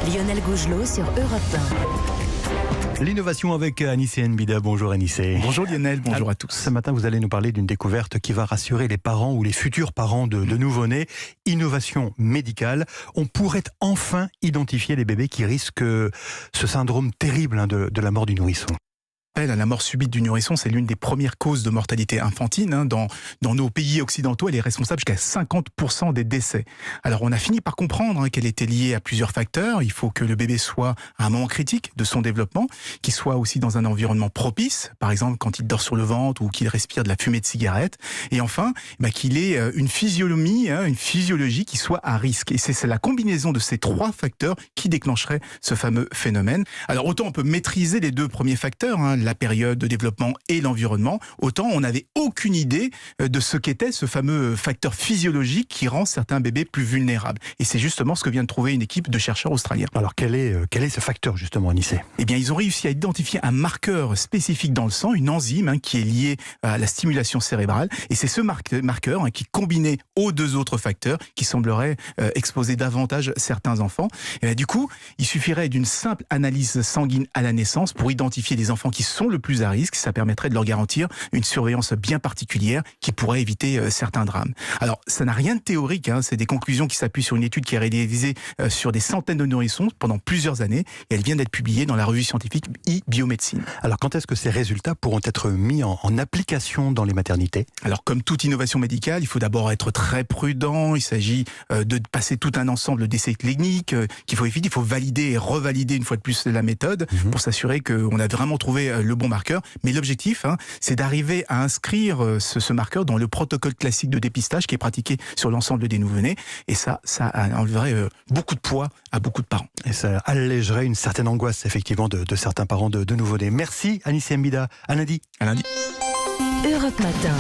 Lionel Gougelot sur Europe 1. L'innovation avec Anissé Nbida. Bonjour Anissé. Bonjour Lionel, bonjour à tous. Ce matin, vous allez nous parler d'une découverte qui va rassurer les parents ou les futurs parents de nouveau-nés. Innovation médicale. On pourrait enfin identifier les bébés qui risquent ce syndrome terrible de la mort du nourrisson. La mort subite du nourrisson, c'est l'une des premières causes de mortalité infantile. Dans nos pays occidentaux, elle est responsable jusqu'à 50% des décès. Alors on a fini par comprendre qu'elle était liée à plusieurs facteurs. Il faut que le bébé soit à un moment critique de son développement, qu'il soit aussi dans un environnement propice, par exemple quand il dort sur le ventre ou qu'il respire de la fumée de cigarette. Et enfin, qu'il ait une physiologie qui soit à risque. Et c'est la combinaison de ces trois facteurs qui déclencherait ce fameux phénomène. Alors autant on peut maîtriser les deux premiers facteurs, la période de développement et l'environnement, autant on n'avait aucune idée de ce qu'était ce fameux facteur physiologique qui rend certains bébés plus vulnérables. Et c'est justement ce que vient de trouver une équipe de chercheurs australiens. Alors quel est ce facteur justement, Anissé ? Eh bien, ils ont réussi à identifier un marqueur spécifique dans le sang, une enzyme qui est liée à la stimulation cérébrale. Et c'est ce marqueur qui, combiné aux deux autres facteurs, qui semblerait exposer davantage certains enfants. Et du coup, il suffirait d'une simple analyse sanguine à la naissance pour identifier les enfants qui sont le plus à risque. Ça permettrait de leur garantir une surveillance bien particulière qui pourrait éviter certains drames. Alors, ça n'a rien de théorique, c'est des conclusions qui s'appuient sur une étude qui est réalisée sur des centaines de nourrissons pendant plusieurs années et elle vient d'être publiée dans la revue scientifique e-biomédecine. Alors, quand est-ce que ces résultats pourront être mis en application dans les maternités ? Alors, comme toute innovation médicale, il faut d'abord être très prudent. Il s'agit de passer tout un ensemble d'essais cliniques qu'il faut éviter. Il faut valider et revalider une fois de plus la méthode pour s'assurer qu'on a vraiment trouvé le bon marqueur. Mais l'objectif, c'est d'arriver à inscrire ce marqueur dans le protocole classique de dépistage qui est pratiqué sur l'ensemble des nouveau-nés. Et ça enlèverait beaucoup de poids à beaucoup de parents. Et ça allégerait une certaine angoisse, effectivement, de certains parents de nouveau-nés. Merci Anissé Nbida. À lundi. À lundi. Europe Matin.